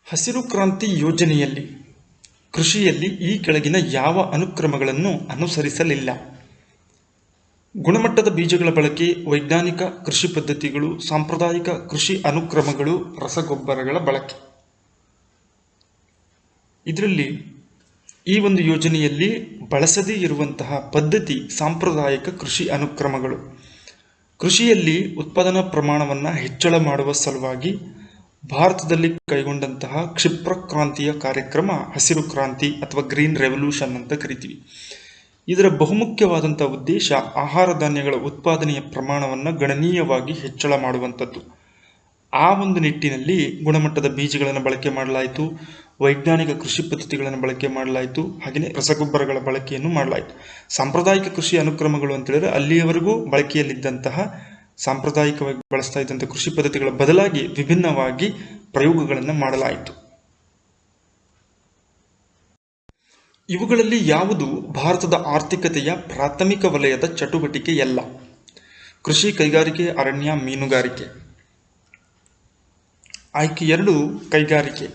ಹಸಿರು ಕ್ರಾಂತಿ ಯೋಜನೆಯಲ್ಲಿ ಕೃಷಿಯಲ್ಲಿ ಈ ಕೆಳಗಿನ ಯಾವ ಅನುಕ್ರಮಗಳನ್ನು ಅನುಸರಿಸಲಿಲ್ಲ? ಗುಣಮಟ್ಟದ ಬೀಜಗಳ ಬಳಕೆ, ವೈಜ್ಞಾನಿಕ ಕೃಷಿ ಪದ್ಧತಿಗಳು, ಸಾಂಪ್ರದಾಯಿಕ ಕೃಷಿ ಅನುಕ್ರಮಗಳು, ರಸಗೊಬ್ಬರಗಳ ಬಳಕೆ. ಇದರಲ್ಲಿ ಈ ಒಂದು ಯೋಜನೆಯಲ್ಲಿ ಬಳಸದೇ ಇರುವಂತಹ ಪದ್ಧತಿ ಸಾಂಪ್ರದಾಯಿಕ ಕೃಷಿ ಅನುಕ್ರಮಗಳು. ಕೃಷಿಯಲ್ಲಿ ಉತ್ಪಾದನಾ ಪ್ರಮಾಣವನ್ನು ಹೆಚ್ಚಳ ಮಾಡುವ ಸಲುವಾಗಿ ಭಾರತದಲ್ಲಿ ಕೈಗೊಂಡಂತಹ ಕ್ಷಿಪ್ರ ಕ್ರಾಂತಿಯ ಕಾರ್ಯಕ್ರಮ ಹಸಿರು ಕ್ರಾಂತಿ ಅಥವಾ ಗ್ರೀನ್ ರೆವಲ್ಯೂಷನ್ ಅಂತ ಕರಿತೀವಿ. ಇದರ ಬಹುಮುಖ್ಯವಾದಂಥ ಉದ್ದೇಶ ಆಹಾರ ಧಾನ್ಯಗಳ ಉತ್ಪಾದನೆಯ ಪ್ರಮಾಣವನ್ನು ಗಣನೀಯವಾಗಿ ಹೆಚ್ಚಳ ಮಾಡುವಂಥದ್ದು. ಆ ಒಂದು ನಿಟ್ಟಿನಲ್ಲಿ ಗುಣಮಟ್ಟದ ಬೀಜಗಳನ್ನು ಬಳಕೆ ಮಾಡಲಾಯಿತು, ವೈಜ್ಞಾನಿಕ ಕೃಷಿ ಪದ್ಧತಿಗಳನ್ನು ಬಳಕೆ ಮಾಡಲಾಯಿತು, ಹಾಗೆಯೇ ರಸಗೊಬ್ಬರಗಳ ಬಳಕೆಯನ್ನು ಮಾಡಲಾಯಿತು. ಸಾಂಪ್ರದಾಯಿಕ ಕೃಷಿ ಅನುಕ್ರಮಗಳು ಅಂತ ಹೇಳಿದ್ರೆ ಅಲ್ಲಿಯವರೆಗೂ ಬಳಕೆಯಲ್ಲಿದ್ದಂತಹ ಸಾಂಪ್ರದಾಯಿಕವಾಗಿ ಬಳಸ್ತಾ ಇದ್ದಂಥ ಕೃಷಿ ಪದ್ಧತಿಗಳ ಬದಲಾಗಿ ವಿಭಿನ್ನವಾಗಿ ಪ್ರಯೋಗಗಳನ್ನು ಮಾಡಲಾಯಿತು. ಇವುಗಳಲ್ಲಿ ಯಾವುದು ಭಾರತದ ಆರ್ಥಿಕತೆಯ ಪ್ರಾಥಮಿಕ ವಲಯದ ಚಟುವಟಿಕೆಯಲ್ಲ? ಕೃಷಿ, ಕೈಗಾರಿಕೆ, ಅರಣ್ಯ, ಮೀನುಗಾರಿಕೆ. ಆಯ್ಕೆ 2 ಕೈಗಾರಿಕೆ.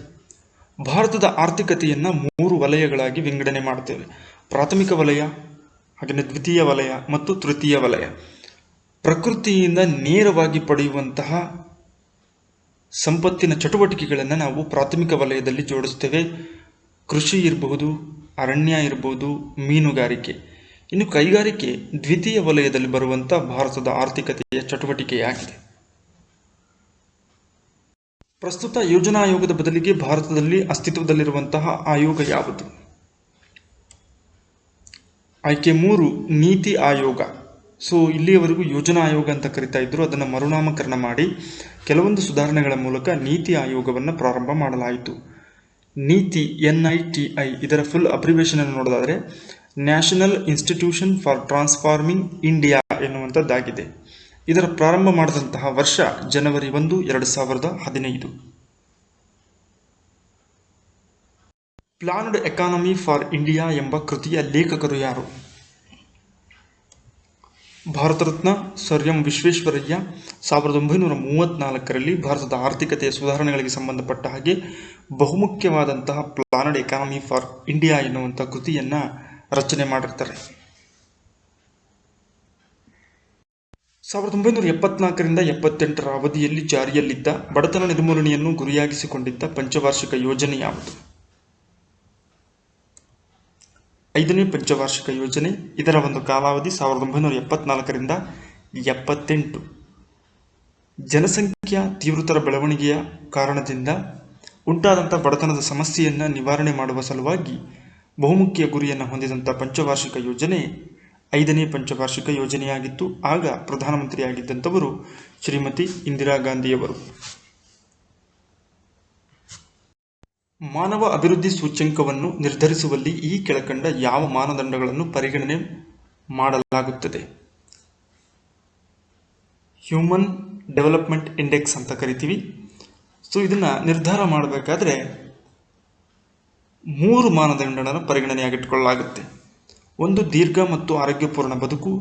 ಭಾರತದ ಆರ್ಥಿಕತೆಯನ್ನು 3 ವಲಯಗಳಾಗಿ ವಿಂಗಡಣೆ ಮಾಡುತ್ತೇವೆ: ಪ್ರಾಥಮಿಕ ವಲಯ, ಹಾಗೆಯೇ ದ್ವಿತೀಯ ವಲಯ ಮತ್ತು ತೃತೀಯ ವಲಯ. ಪ್ರಕೃತಿಯಿಂದ ನೇರವಾಗಿ ಪಡೆಯುವಂತಹ ಸಂಪತ್ತಿನ ಚಟುವಟಿಕೆಗಳನ್ನು ನಾವು ಪ್ರಾಥಮಿಕ ವಲಯದಲ್ಲಿ ಜೋಡಿಸ್ತೇವೆ. ಕೃಷಿ ಇರಬಹುದು, ಅರಣ್ಯ ಇರಬಹುದು, ಮೀನುಗಾರಿಕೆ. ಇನ್ನು ಕೈಗಾರಿಕೆ ದ್ವಿತೀಯ ವಲಯದಲ್ಲಿ ಬರುವಂಥ ಭಾರತದ ಆರ್ಥಿಕತೆಯ ಚಟುವಟಿಕೆಯಾಗಿದೆ. ಪ್ರಸ್ತುತ ಯೋಜನಾ ಆಯೋಗದ ಬದಲಿಗೆ ಭಾರತದಲ್ಲಿ ಅಸ್ತಿತ್ವದಲ್ಲಿರುವಂತಹ ಆಯೋಗ ಯಾವುದು? ಆಯ್ಕೆ 3 ನೀತಿ ಆಯೋಗ. ಇಲ್ಲಿಯವರೆಗೂ ಯೋಜನಾ ಆಯೋಗ ಅಂತ ಕರಿತಾ ಇದ್ರು, ಅದನ್ನು ಮರುನಾಮಕರಣ ಮಾಡಿ ಕೆಲವೊಂದು ಸುಧಾರಣೆಗಳ ಮೂಲಕ ನೀತಿ ಆಯೋಗವನ್ನು ಪ್ರಾರಂಭ ಮಾಡಲಾಯಿತು. ನೀತಿ NITI ಇದರ ಫುಲ್ ಅಬ್ರಿವೇಷನ್ ಅನ್ನು ನೋಡೋದಾದರೆ national institution for transforming India ಎನ್ನುವಂಥದ್ದಾಗಿದೆ. ಇದರ ಪ್ರಾರಂಭ ಮಾಡಿದಂತಹ ವರ್ಷ ಜನವರಿ 1, 2015. ಪ್ಲಾನ್ಡ್ ಎಕಾನಮಿ ಫಾರ್ ಇಂಡಿಯಾ ಎಂಬ ಕೃತಿಯ ಲೇಖಕರು ಯಾರು? ಭಾರತ ರತ್ನ ಸರ್ ಎಂ ವಿಶ್ವೇಶ್ವರಯ್ಯ 1934ರಲ್ಲಿ ಭಾರತದ ಆರ್ಥಿಕತೆಯ ಸುಧಾರಣೆಗಳಿಗೆ ಸಂಬಂಧಪಟ್ಟ ಹಾಗೆ ಬಹುಮುಖ್ಯವಾದಂತಹ ಪ್ಲಾನ್ಡ್ ಎಕಾನಮಿ ಫಾರ್ ಇಂಡಿಯಾ ಎನ್ನುವಂಥ ಕೃತಿಯನ್ನು ರಚನೆ ಮಾಡಿರ್ತಾರೆ. 1974ರಿಂದ 78ರ ಅವಧಿಯಲ್ಲಿ ಜಾರಿಯಲ್ಲಿದ್ದ ಬಡತನ ನಿರ್ಮೂಲನೆಯನ್ನು ಗುರಿಯಾಗಿಸಿಕೊಂಡಿದ್ದ ಪಂಚವಾರ್ಷಿಕ ಯೋಜನೆ ಯಾವುದು? 5ನೇ ಪಂಚವಾರ್ಷಿಕ ಯೋಜನೆ. ಇದರ ಒಂದು ಕಾಲಾವಧಿ 1974ರಿಂದ 78. ಜನಸಂಖ್ಯಾ ತೀವ್ರತರ ಬೆಳವಣಿಗೆಯ ಕಾರಣದಿಂದ ಉಂಟಾದಂಥ ಬಡತನದ ಸಮಸ್ಯೆಯನ್ನು ನಿವಾರಣೆ ಮಾಡುವ ಸಲುವಾಗಿ ಬಹುಮುಖ್ಯ ಗುರಿಯನ್ನು ಹೊಂದಿದಂಥ ಪಂಚವಾರ್ಷಿಕ ಯೋಜನೆ 5ನೇ ಪಂಚವಾರ್ಷಿಕ ಯೋಜನೆಯಾಗಿತ್ತು. ಆಗ ಪ್ರಧಾನಮಂತ್ರಿಯಾಗಿದ್ದಂಥವರು ಶ್ರೀಮತಿ ಇಂದಿರಾ ಗಾಂಧಿಯವರು. ಮಾನವ ಅಭಿವೃದ್ಧಿ ಸೂಚ್ಯಂಕವನ್ನು ನಿರ್ಧರಿಸುವಲ್ಲಿ ಈ ಕೆಳಕಂಡ ಯಾವ ಮಾನದಂಡಗಳನ್ನು ಪರಿಗಣನೆ ಮಾಡಲಾಗುತ್ತದೆ? ಹ್ಯೂಮನ್ ಡೆವಲಪ್ಮೆಂಟ್ ಇಂಡೆಕ್ಸ್ ಅಂತ ಕರಿತೀವಿ. ಇದನ್ನು ನಿರ್ಧಾರ ಮಾಡಬೇಕಾದ್ರೆ 3 ಮಾನದಂಡಗಳನ್ನು ಪರಿಗಣನೆಯಾಗಿಟ್ಕೊಳ್ಳಲಾಗುತ್ತೆ. 1, ದೀರ್ಘ ಮತ್ತು ಆರೋಗ್ಯಪೂರ್ಣ ಬದುಕು,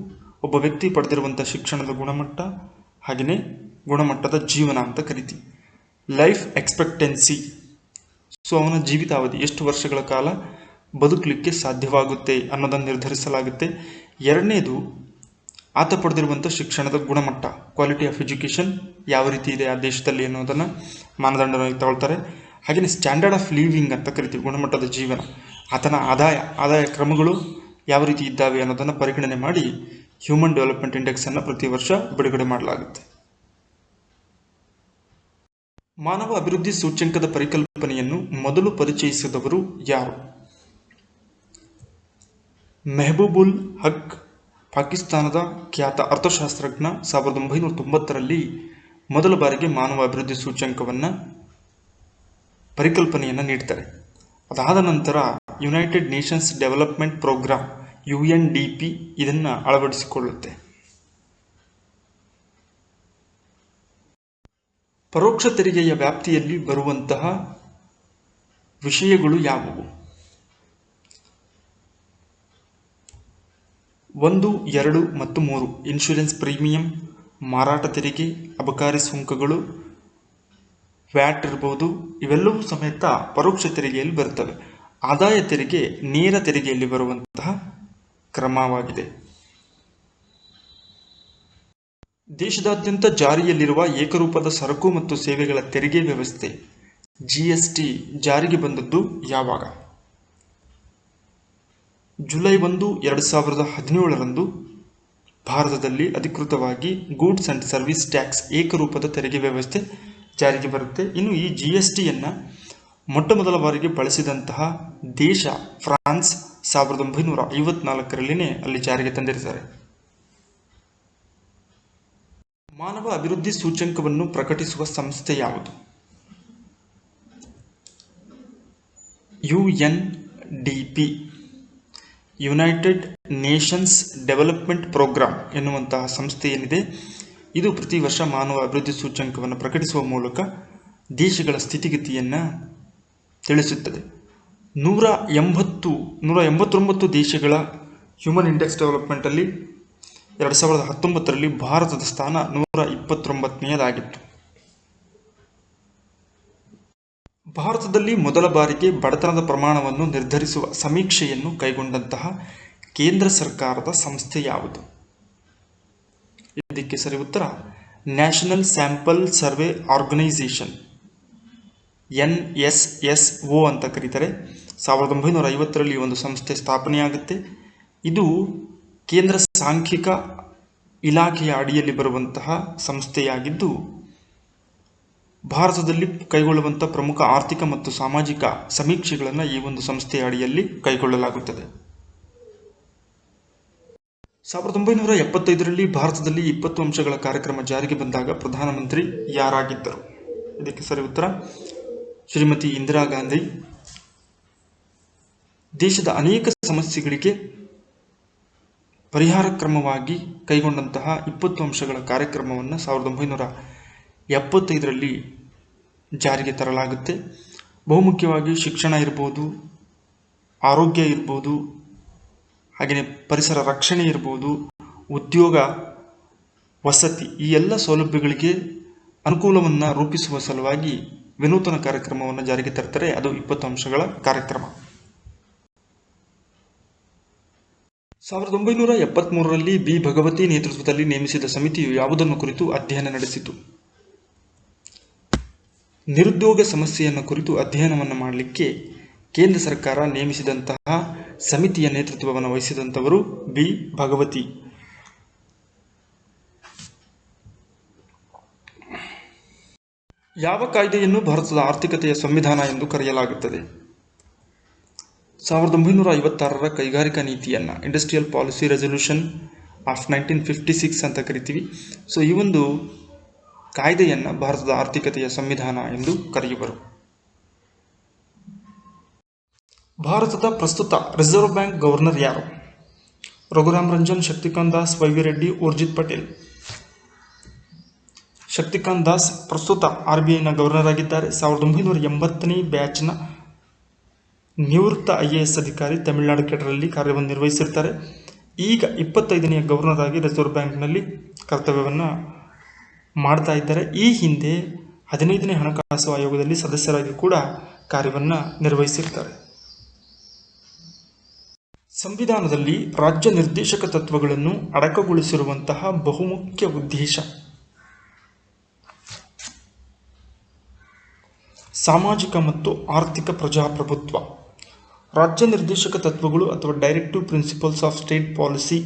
ಒಬ್ಬ ವ್ಯಕ್ತಿ ಪಡೆದಿರುವಂಥ ಶಿಕ್ಷಣದ ಗುಣಮಟ್ಟ, ಹಾಗೆಯೇ ಗುಣಮಟ್ಟದ ಜೀವನ ಅಂತ ಕರಿತೀವಿ. ಲೈಫ್ ಎಕ್ಸ್ಪೆಕ್ಟೆನ್ಸಿ, ಅವನ ಜೀವಿತಾವಧಿ ಎಷ್ಟು ವರ್ಷಗಳ ಕಾಲ ಬದುಕಲಿಕ್ಕೆ ಸಾಧ್ಯವಾಗುತ್ತೆ ಅನ್ನೋದನ್ನು ನಿರ್ಧರಿಸಲಾಗುತ್ತೆ. 2ನೇದು ಆತ ಪಡೆದಿರುವಂಥ ಶಿಕ್ಷಣದ ಗುಣಮಟ್ಟ, ಕ್ವಾಲಿಟಿ ಆಫ್ ಎಜುಕೇಷನ್ ಯಾವ ರೀತಿ ಇದೆ ಆ ದೇಶದಲ್ಲಿ ಅನ್ನೋದನ್ನು ಮಾನದಂಡವಾಗಿ ತಗೊಳ್ತಾರೆ. ಹಾಗೆಯೇ ಸ್ಟ್ಯಾಂಡರ್ಡ್ ಆಫ್ ಲಿವಿಂಗ್ ಅಂತ ಕರಿತೀವಿ, ಗುಣಮಟ್ಟದ ಜೀವನ, ಆತನ ಆದಾಯ ಕ್ರಮಗಳು ಯಾವ ರೀತಿ ಇದ್ದಾವೆ ಅನ್ನೋದನ್ನು ಪರಿಗಣನೆ ಮಾಡಿ ಹ್ಯೂಮನ್ ಡೆವಲಪ್ಮೆಂಟ್ ಇಂಡೆಕ್ಸನ್ನು ಪ್ರತಿ ವರ್ಷ ಬಿಡುಗಡೆ ಮಾಡಲಾಗುತ್ತೆ. ಮಾನವ ಅಭಿವೃದ್ಧಿ ಸೂಚ್ಯಂಕದ ಪರಿಕಲ್ಪನೆಯನ್ನು ಮೊದಲು ಪರಿಚಯಿಸಿದವರು ಯಾರು? ಮೆಹಬೂಬುಲ್ ಹಕ್, ಪಾಕಿಸ್ತಾನದ ಖ್ಯಾತ ಅರ್ಥಶಾಸ್ತ್ರಜ್ಞ. 1990ರಲ್ಲಿ ಮೊದಲ ಬಾರಿಗೆ ಮಾನವ ಅಭಿವೃದ್ಧಿ ಸೂಚ್ಯಂಕವನ್ನು ಪರಿಕಲ್ಪನೆಯನ್ನು ನೀಡ್ತಾರೆ. ಅದಾದ ನಂತರ United Nations development programme UNDP ಇದನ್ನು ಅಳವಡಿಸಿಕೊಳ್ಳುತ್ತೆ. ಪರೋಕ್ಷ ತೆರಿಗೆಯ ವ್ಯಾಪ್ತಿಯಲ್ಲಿ ಬರುವಂತಹ ವಿಷಯಗಳು ಯಾವುವು? 1, 2 ಮತ್ತು 3 ಇನ್ಶೂರೆನ್ಸ್ ಪ್ರೀಮಿಯಂ, ಮಾರಾಟ ತೆರಿಗೆ, ಅಬಕಾರಿ ಸುಂಕಗಳು, ವ್ಯಾಟ್ ಇರ್ಬೋದು, ಇವೆಲ್ಲವೂ ಸಮೇತ ಪರೋಕ್ಷ ತೆರಿಗೆಯಲ್ಲಿ ಬರುತ್ತವೆ. ಆದಾಯ ತೆರಿಗೆ ನೇರ ತೆರಿಗೆಯಲ್ಲಿ ಬರುವಂತಹ ಕ್ರಮವಾಗಿದೆ. ದೇಶದಾದ್ಯಂತ ಜಾರಿಯಲ್ಲಿರುವ ಏಕರೂಪದ ಸರಕು ಮತ್ತು ಸೇವೆಗಳ ತೆರಿಗೆ ವ್ಯವಸ್ಥೆ GST ಜಾರಿಗೆ ಬಂದದ್ದು ಯಾವಾಗ? ಜುಲೈ 1, 2017 ಭಾರತದಲ್ಲಿ ಅಧಿಕೃತವಾಗಿ ಗೂಡ್ಸ್ ಅಂಡ್ ಸರ್ವಿಸ್ ಟ್ಯಾಕ್ಸ್ ಏಕರೂಪದ ತೆರಿಗೆ ವ್ಯವಸ್ಥೆ ಜಾರಿಗೆ ಬರುತ್ತೆ. ಇನ್ನು ಈ GSTಯನ್ನು ಮೊಟ್ಟ ಮೊದಲ ಬಾರಿಗೆ ಬಳಸಿದಂತಹ ದೇಶ ಫ್ರಾನ್ಸ್ 1954 ಅಲ್ಲಿ ಜಾರಿಗೆ ತಂದಿರ್ತಾರೆ. ಮಾನವ ಅಭಿವೃದ್ಧಿ ಸೂಚ್ಯಂಕವನ್ನು ಪ್ರಕಟಿಸುವ ಸಂಸ್ಥೆ ಯಾವುದು? UNDP, United Nations development programme ಎನ್ನುವಂತಹ ಸಂಸ್ಥೆ ಏನಿದೆ, ಇದು ಪ್ರತಿ ವರ್ಷ ಮಾನವ ಅಭಿವೃದ್ಧಿ ಸೂಚ್ಯಂಕವನ್ನು ಪ್ರಕಟಿಸುವ ಮೂಲಕ ದೇಶಗಳ ಸ್ಥಿತಿಗತಿಯನ್ನು ತಿಳಿಸುತ್ತದೆ. 189 ದೇಶಗಳ ಹ್ಯೂಮನ್ ಇಂಡೆಕ್ಸ್ ಡೆವಲಪ್ಮೆಂಟಲ್ಲಿ 2019 ಭಾರತದ ಸ್ಥಾನ 129ನೇದಾಗಿತ್ತು. ಭಾರತದಲ್ಲಿ ಮೊದಲ ಬಾರಿಗೆ ಬಡತನದ ಪ್ರಮಾಣವನ್ನು ನಿರ್ಧರಿಸುವ ಸಮೀಕ್ಷೆಯನ್ನು ಕೈಗೊಂಡಂತಹ ಕೇಂದ್ರ ಸರ್ಕಾರದ ಸಂಸ್ಥೆ ಯಾವುದು? ಇದಕ್ಕೆ ಸರಿ ಉತ್ತರ national sample survey organisation, NSSO ಅಂತ ಕರೀತಾರೆ. 1950 ಈ ಒಂದು ಸಂಸ್ಥೆ ಸ್ಥಾಪನೆಯಾಗುತ್ತೆ. ಇದು ಕೇಂದ್ರ ಸಾಂಖ್ಯಿಕ ಇಲಾಖೆಯ ಅಡಿಯಲ್ಲಿ ಬರುವಂತಹ ಸಂಸ್ಥೆಯಾಗಿದ್ದು, ಭಾರತದಲ್ಲಿ ಕೈಗೊಳ್ಳುವಂಥ ಪ್ರಮುಖ ಆರ್ಥಿಕ ಮತ್ತು ಸಾಮಾಜಿಕ ಸಮೀಕ್ಷೆಗಳನ್ನು ಈ ಒಂದು ಸಂಸ್ಥೆಯ ಅಡಿಯಲ್ಲಿ ಕೈಗೊಳ್ಳಲಾಗುತ್ತದೆ. 1975 ಭಾರತದಲ್ಲಿ 20 ಅಂಶಗಳ ಕಾರ್ಯಕ್ರಮ ಜಾರಿಗೆ ಬಂದಾಗ ಪ್ರಧಾನಮಂತ್ರಿ ಯಾರಾಗಿದ್ದರು? ಇದಕ್ಕೆ ಸರಿ ಉತ್ತರ ಶ್ರೀಮತಿ ಇಂದಿರಾ ಗಾಂಧಿ. ದೇಶದ ಅನೇಕ ಸಮಸ್ಯೆಗಳಿಗೆ ಪರಿಹಾರ ಕ್ರಮವಾಗಿ ಕೈಗೊಂಡಂತಹ 20 ಅಂಶಗಳ ಕಾರ್ಯಕ್ರಮವನ್ನು 1975 ಜಾರಿಗೆ ತರಲಾಗುತ್ತೆ. ಬಹುಮುಖ್ಯವಾಗಿ ಶಿಕ್ಷಣ ಇರ್ಬೋದು, ಆರೋಗ್ಯ ಇರ್ಬೋದು, ಹಾಗೆಯೇ ಪರಿಸರ ರಕ್ಷಣೆ ಇರ್ಬೋದು, ಉದ್ಯೋಗ, ವಸತಿ, ಈ ಎಲ್ಲ ಸೌಲಭ್ಯಗಳಿಗೆ ಅನುಕೂಲವನ್ನು ರೂಪಿಸುವ ಸಲುವಾಗಿ ವಿನೂತನ ಕಾರ್ಯಕ್ರಮವನ್ನು ಜಾರಿಗೆ ತರ್ತಾರೆ. ಅದು 20 ಅಂಶಗಳ ಕಾರ್ಯಕ್ರಮ. 1973 ಬಿ ಭಗವತಿ ನೇತೃತ್ವದಲ್ಲಿ ನೇಮಿಸಿದ ಸಮಿತಿಯು ಯಾವುದನ್ನು ಕುರಿತು ಅಧ್ಯಯನ ನಡೆಸಿತು? ನಿರುದ್ಯೋಗ ಸಮಸ್ಯೆಯನ್ನು ಕುರಿತು ಅಧ್ಯಯನವನ್ನು ಮಾಡಲಿಕ್ಕೆ ಕೇಂದ್ರ ಸರ್ಕಾರ ನೇಮಿಸಿದಂತಹ ಸಮಿತಿಯ ನೇತೃತ್ವವನ್ನು ವಹಿಸಿದಂಥವರು ಬಿ ಭಗವತಿ. ಯಾವ ಕಾಯ್ದೆಯನ್ನು ಭಾರತದ ಆರ್ಥಿಕತೆಯ ಸಂವಿಧಾನ ಎಂದು ಕರೆಯಲಾಗುತ್ತದೆ? 1956 ಕೈಗಾರಿಕಾ ನೀತಿಯನ್ನು ಇಂಡಸ್ಟ್ರಿಯಲ್ ಪಾಲಿಸಿ ರೆಸಲ್ಯೂಷನ್ ಆಫ್ 1956 ಅಂತ ಕರಿತೀವಿ. ಸೊ ಈ ಒಂದು ಕಾಯ್ದೆಯನ್ನು ಭಾರತದ ಆರ್ಥಿಕತೆಯ ಸಂವಿಧಾನ ಎಂದು ಕರೆಯುವರು. ಭಾರತದ ಪ್ರಸ್ತುತ ರಿಸರ್ವ್ ಬ್ಯಾಂಕ್ ಗವರ್ನರ್ ಯಾರು? ರಘುರಾಮ್ ರಂಜನ್, ಶಕ್ತಿಕಾಂತ್ ದಾಸ್, ವೈ.ವಿ. ರೆಡ್ಡಿ, ಊರ್ಜಿತ್ ಪಟೇಲ್. ಶಕ್ತಿಕಾಂತ್ ದಾಸ್ ಪ್ರಸ್ತುತ RBIನ ಗವರ್ನರ್ ಆಗಿದ್ದಾರೆ. 1980ನೇ ಬ್ಯಾಚ್ನ ನಿವೃತ್ತ IAS ಅಧಿಕಾರಿ, ತಮಿಳುನಾಡು ಕೇಡರಲ್ಲಿ ಕಾರ್ಯವನ್ನು ನಿರ್ವಹಿಸಿರ್ತಾರೆ. ಈಗ 25ನೇ ಗವರ್ನರ್ ಆಗಿ ರಿಸರ್ವ್ ಬ್ಯಾಂಕ್ನಲ್ಲಿ ಕರ್ತವ್ಯವನ್ನು ಮಾಡ್ತಾ ಇದ್ದಾರೆ. ಈ ಹಿಂದೆ 15ನೇ ಹಣಕಾಸು ಆಯೋಗದಲ್ಲಿ ಸದಸ್ಯರಾಗಿ ಕೂಡ ಕಾರ್ಯವನ್ನು ನಿರ್ವಹಿಸಿರ್ತಾರೆ. ಸಂವಿಧಾನದಲ್ಲಿ ರಾಜ್ಯ ನಿರ್ದೇಶಕ ತತ್ವಗಳನ್ನು ಅಡಕಗೊಳಿಸಿರುವಂತಹ ಬಹುಮುಖ್ಯ ಉದ್ದೇಶ ಸಾಮಾಜಿಕ ಮತ್ತು ಆರ್ಥಿಕ ಪ್ರಜಾಪ್ರಭುತ್ವ. ರಾಜ್ಯ ನಿರ್ದೇಶಕ ತತ್ವಗಳು ಅಥವಾ directive principles of state policy,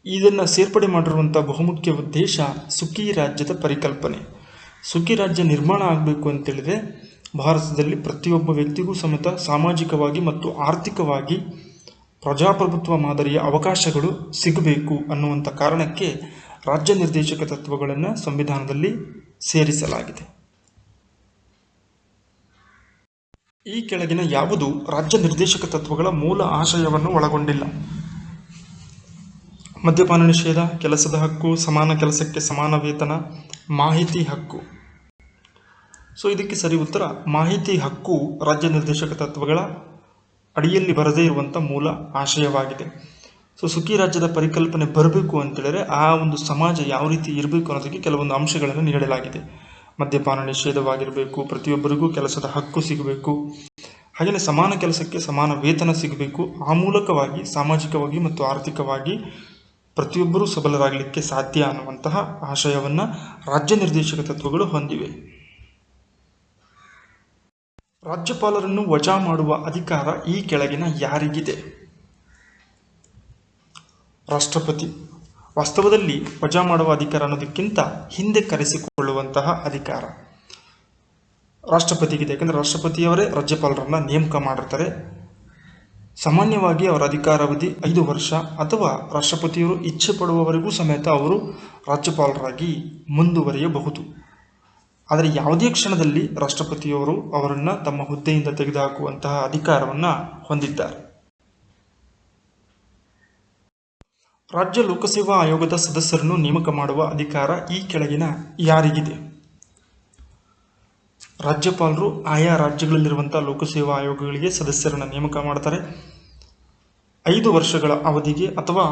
ಇದನ್ನು ಸೇರ್ಪಡೆ ಮಾಡಿರುವಂಥ ಬಹುಮುಖ್ಯ ಉದ್ದೇಶ ಸುಖಿ ರಾಜ್ಯದ ಪರಿಕಲ್ಪನೆ. ಸುಖಿ ರಾಜ್ಯ ನಿರ್ಮಾಣ ಆಗಬೇಕು ಅಂತೇಳಿದ್ರೆ ಭಾರತದಲ್ಲಿ ಪ್ರತಿಯೊಬ್ಬ ವ್ಯಕ್ತಿಗೂ ಸಮೇತ ಸಾಮಾಜಿಕವಾಗಿ ಮತ್ತು ಆರ್ಥಿಕವಾಗಿ ಪ್ರಜಾಪ್ರಭುತ್ವ ಮಾದರಿಯ ಅವಕಾಶಗಳು ಸಿಗಬೇಕು ಅನ್ನುವಂಥ ಕಾರಣಕ್ಕೆ ರಾಜ್ಯ ನಿರ್ದೇಶಕ ತತ್ವಗಳನ್ನು ಸಂವಿಧಾನದಲ್ಲಿ ಸೇರಿಸಲಾಗಿದೆ. ಈ ಕೆಳಗಿನ ಯಾವುದು ರಾಜ್ಯ ನಿರ್ದೇಶಕ ತತ್ವಗಳ ಮೂಲ ಆಶಯವನ್ನು ಒಳಗೊಂಡಿಲ್ಲ? ಮದ್ಯಪಾನ ನಿಷೇಧ, ಕೆಲಸದ ಹಕ್ಕು, ಸಮಾನ ಕೆಲಸಕ್ಕೆ ಸಮಾನ ವೇತನ, ಮಾಹಿತಿ ಹಕ್ಕು. ಸೊ ಇದಕ್ಕೆ ಸರಿ ಉತ್ತರ ಮಾಹಿತಿ ಹಕ್ಕು ರಾಜ್ಯ ನಿರ್ದೇಶಕ ತತ್ವಗಳ ಅಡಿಯಲ್ಲಿ ಬರದೇ ಇರುವಂಥ ಮೂಲ ಆಶಯವಾಗಿದೆ. ಸೊ ಸುಖಿ ರಾಜ್ಯದ ಪರಿಕಲ್ಪನೆ ಬರಬೇಕು ಅಂತೇಳಿದ್ರೆ ಆ ಒಂದು ಸಮಾಜ ಯಾವ ರೀತಿ ಇರಬೇಕು ಅನ್ನೋದಕ್ಕೆ ಕೆಲವೊಂದು ಅಂಶಗಳನ್ನು ನೀಡಲಾಗಿದೆ. ಮದ್ಯಪಾನ ನಿಷೇಧವಾಗಿರಬೇಕು, ಪ್ರತಿಯೊಬ್ಬರಿಗೂ ಕೆಲಸದ ಹಕ್ಕು ಸಿಗಬೇಕು, ಹಾಗೆಯೇ ಸಮಾನ ಕೆಲಸಕ್ಕೆ ಸಮಾನ ವೇತನ ಸಿಗಬೇಕು. ಆ ಮೂಲಕವಾಗಿ ಸಾಮಾಜಿಕವಾಗಿ ಮತ್ತು ಆರ್ಥಿಕವಾಗಿ ಪ್ರತಿಯೊಬ್ಬರೂ ಸಬಲರಾಗಲಿಕ್ಕೆ ಸಾಧ್ಯ ಅನ್ನುವಂತಹ ಆಶಯವನ್ನು ರಾಜ್ಯ ನಿರ್ದೇಶಕ ತತ್ವಗಳು ಹೊಂದಿವೆ. ರಾಜ್ಯಪಾಲರನ್ನು ವಜಾ ಮಾಡುವ ಅಧಿಕಾರ ಈ ಕೆಳಗಿನ ಯಾರಿಗಿದೆ? ರಾಷ್ಟ್ರಪತಿ. ವಾಸ್ತವದಲ್ಲಿ ವಜಾ ಮಾಡುವ ಅಧಿಕಾರ ಅನ್ನೋದಕ್ಕಿಂತ ಹಿಂದೆ ಕರೆಸಿಕೊಳ್ಳುವಂತಹ ಅಧಿಕಾರ ರಾಷ್ಟ್ರಪತಿಗಿದೆ. ಯಾಕಂದರೆ ರಾಷ್ಟ್ರಪತಿಯವರೇ ರಾಜ್ಯಪಾಲರನ್ನು ನೇಮಕ ಮಾಡಿರ್ತಾರೆ. ಸಾಮಾನ್ಯವಾಗಿ ಅವರ ಅಧಿಕಾರಾವಧಿ 5 ವರ್ಷ ಅಥವಾ ರಾಷ್ಟ್ರಪತಿಯವರು ಇಚ್ಛೆ ಪಡುವವರೆಗೂ ಸಮೇತ ಅವರು ರಾಜ್ಯಪಾಲರಾಗಿ ಮುಂದುವರಿಯಬಹುದು. ಆದರೆ ಯಾವುದೇ ಕ್ಷಣದಲ್ಲಿ ರಾಷ್ಟ್ರಪತಿಯವರು ಅವರನ್ನು ತಮ್ಮ ಹುದ್ದೆಯಿಂದ ತೆಗೆದುಹಾಕುವಂತಹ ಅಧಿಕಾರವನ್ನು ಹೊಂದಿದ್ದಾರೆ. ರಾಜ್ಯ ಲೋಕಸೇವಾ ಆಯೋಗದ ಸದಸ್ಯರನ್ನು ನೇಮಕ ಮಾಡುವ ಅಧಿಕಾರ ಈ ಕೆಳಗಿನ ಯಾರಿಗಿದೆ? ರಾಜ್ಯಪಾಲರು ಆಯಾ ರಾಜ್ಯಗಳಲ್ಲಿರುವಂತಹ ಲೋಕಸೇವಾ ಆಯೋಗಗಳಿಗೆ ಸದಸ್ಯರನ್ನು ನೇಮಕ ಮಾಡ್ತಾರೆ. 5 ವರ್ಷಗಳ ಅವಧಿಗೆ ಅಥವಾ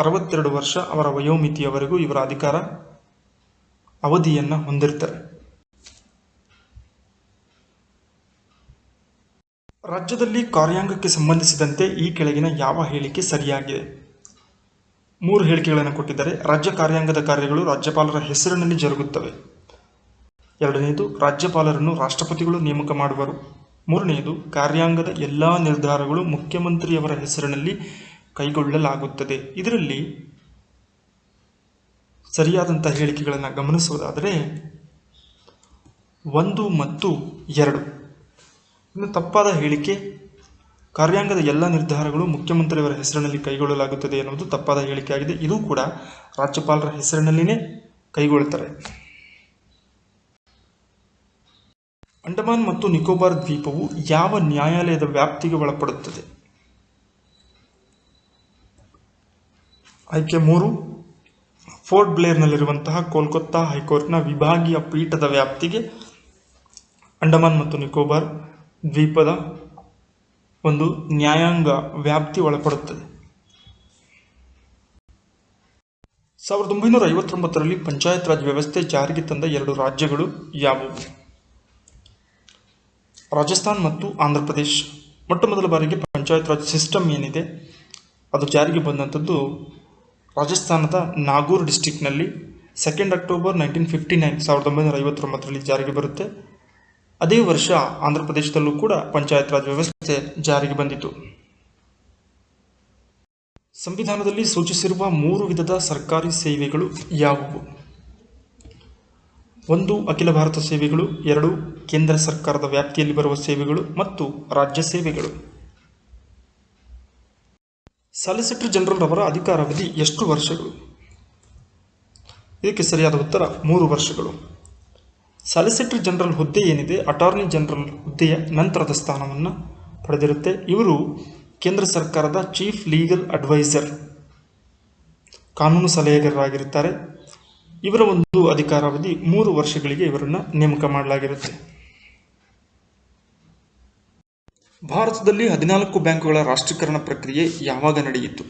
62 ವರ್ಷ ಅವರ ವಯೋಮಿತಿಯವರೆಗೂ ಇವರ ಅಧಿಕಾರ ಅವಧಿಯನ್ನು ಹೊಂದಿರ್ತಾರೆ. ರಾಜ್ಯದಲ್ಲಿ ಕಾರ್ಯಾಂಗಕ್ಕೆ ಸಂಬಂಧಿಸಿದಂತೆ ಈ ಕೆಳಗಿನ ಯಾವ ಹೇಳಿಕೆ ಸರಿಯಾಗಿದೆ? 3 ಹೇಳಿಕೆಗಳನ್ನು ಕೊಟ್ಟಿದ್ದಾರೆ. ರಾಜ್ಯ ಕಾರ್ಯಾಂಗದ ಕಾರ್ಯಗಳು ರಾಜ್ಯಪಾಲರ ಹೆಸರಿನಲ್ಲಿ ಜರುಗುತ್ತವೆ. 2ನೇದು, ರಾಜ್ಯಪಾಲರನ್ನು ರಾಷ್ಟ್ರಪತಿಗಳು ನೇಮಕ ಮಾಡುವರು. 3ನೇದು, ಕಾರ್ಯಾಂಗದ ಎಲ್ಲ ನಿರ್ಧಾರಗಳು ಮುಖ್ಯಮಂತ್ರಿಯವರ ಹೆಸರಿನಲ್ಲಿ ಕೈಗೊಳ್ಳಲಾಗುತ್ತದೆ. ಇದರಲ್ಲಿ ಸರಿಯಾದಂಥ ಹೇಳಿಕೆಗಳನ್ನು ಗಮನಿಸುವುದಾದರೆ 1 ಮತ್ತು 2. ಇನ್ನು ತಪ್ಪಾದ ಹೇಳಿಕೆ, ಕಾರ್ಯಾಂಗದ ಎಲ್ಲ ನಿರ್ಧಾರಗಳು ಮುಖ್ಯಮಂತ್ರಿಯವರ ಹೆಸರಿನಲ್ಲಿ ಕೈಗೊಳ್ಳಲಾಗುತ್ತದೆ ಎನ್ನುವುದು ತಪ್ಪಾದ ಹೇಳಿಕೆಯಾಗಿದೆ. ಇದು ಕೂಡ ರಾಜ್ಯಪಾಲರ ಹೆಸರಿನಲ್ಲಿಯೇ ಕೈಗೊಳ್ಳುತ್ತಾರೆ. ಅಂಡಮಾನ್ ಮತ್ತು ನಿಕೋಬಾರ್ ದ್ವೀಪವು ಯಾವ ನ್ಯಾಯಾಲಯದ ವ್ಯಾಪ್ತಿಗೆ ಒಳಪಡುತ್ತದೆ? ಆಯ್ಕೆ 3, ಫೋರ್ಟ್ ಬ್ಲೇರ್ನಲ್ಲಿರುವಂತಹ ಕೋಲ್ಕತ್ತಾ ಹೈಕೋರ್ಟ್ನ ವಿಭಾಗೀಯ ಪೀಠದ ವ್ಯಾಪ್ತಿಗೆ ಅಂಡಮಾನ್ ಮತ್ತು ನಿಕೋಬಾರ್ ದ್ವೀಪದ ಒಂದು ನ್ಯಾಯಾಂಗ ವ್ಯಾಪ್ತಿ ಒಳಪಡುತ್ತದೆ. 1959ರಲ್ಲಿ ಪಂಚಾಯತ್ ರಾಜ್ ವ್ಯವಸ್ಥೆ ಜಾರಿಗೆ ತಂದ 2 ರಾಜ್ಯಗಳು ಯಾವುವು? ರಾಜಸ್ಥಾನ್ ಮತ್ತು ಆಂಧ್ರ ಪ್ರದೇಶ್. ಮೊಟ್ಟಮೊದಲ ಬಾರಿಗೆ ಪಂಚಾಯತ್ ರಾಜ್ ಸಿಸ್ಟಮ್ ಏನಿದೆ ಅದು ಜಾರಿಗೆ ಬಂದಂಥದ್ದು ರಾಜಸ್ಥಾನದ ನಾಗೂರ್ ಡಿಸ್ಟಿಕ್ನಲ್ಲಿ 2 ಅಕ್ಟೋಬರ್ 1959 ಜಾರಿಗೆ ಬರುತ್ತೆ. ಅದೇ ವರ್ಷ ಆಂಧ್ರ ಪ್ರದೇಶದಲ್ಲೂ ಕೂಡ ಪಂಚಾಯತ್ ರಾಜ್ ವ್ಯವಸ್ಥೆ ಜಾರಿಗೆ ಬಂದಿತು. ಸಂವಿಧಾನದಲ್ಲಿ ಸೂಚಿಸಿರುವ 3 ವಿಧದ ಸರ್ಕಾರಿ ಸೇವೆಗಳು ಯಾವುವು? 1 ಅಖಿಲ ಭಾರತ ಸೇವೆಗಳು, 2 ಕೇಂದ್ರ ಸರ್ಕಾರದ ವ್ಯಾಪ್ತಿಯಲ್ಲಿ ಬರುವ ಸೇವೆಗಳು ಮತ್ತು ರಾಜ್ಯ ಸೇವೆಗಳು. ಸಾಲಿಸಿಟರ್ ಜನರಲ್ ಅವರ ಅಧಿಕಾರಾವಧಿ ಎಷ್ಟು ವರ್ಷಗಳು? ಇದಕ್ಕೆ ಸರಿಯಾದ ಉತ್ತರ 3 ವರ್ಷಗಳು. ಸಾಲಿಸಿಟರ್ ಜನರಲ್ ಹುದ್ದೆ ಏನಿದೆ ಅಟಾರ್ನಿ ಜನರಲ್ ಹುದ್ದೆಯ ನಂತರದ ಸ್ಥಾನವನ್ನು ಪಡೆದಿರುತ್ತೆ. ಇವರು ಕೇಂದ್ರ ಸರ್ಕಾರದ ಚೀಫ್ ಲೀಗಲ್ ಅಡ್ವೈಸರ್, ಕಾನೂನು ಸಲಹೆಗಾರರಾಗಿರುತ್ತಾರೆ. ಇವರ ಒಂದು ಅಧಿಕಾರಾವಧಿ 3 ವರ್ಷಗಳಿಗೆ ಇವರನ್ನು ನೇಮಕ ಮಾಡಲಾಗಿರುತ್ತೆ. ಭಾರತದಲ್ಲಿ 14 ಬ್ಯಾಂಕುಗಳ ರಾಷ್ಟ್ರೀಕರಣ ಪ್ರಕ್ರಿಯೆ ಯಾವಾಗ ನಡೆಯಿತು?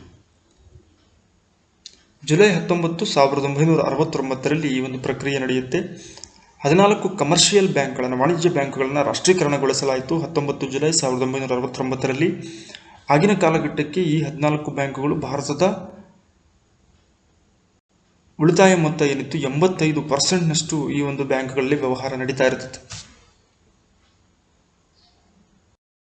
ಜುಲೈ 19, 1969ರಲ್ಲಿ ಈ ಒಂದು ಪ್ರಕ್ರಿಯೆ ನಡೆಯುತ್ತೆ. 14 ಕಮರ್ಷಿಯಲ್ ಬ್ಯಾಂಕ್ಗಳನ್ನು, ವಾಣಿಜ್ಯ ಬ್ಯಾಂಕುಗಳನ್ನು ರಾಷ್ಟ್ರೀಕರಣಗೊಳಿಸಲಾಯಿತು 19 ಜುಲೈ 1969ರಲ್ಲಿ. ಆಗಿನ ಕಾಲಘಟ್ಟಕ್ಕೆ ಈ 14 ಬ್ಯಾಂಕುಗಳು ಭಾರತದ ಉಳಿತಾಯ ಮೊತ್ತ ಏನಿತ್ತು 85%ನಷ್ಟು ಈ ಒಂದು ಬ್ಯಾಂಕ್ಗಳಲ್ಲಿ ವ್ಯವಹಾರ ನಡೀತಾ ಇರ್ತದೆ.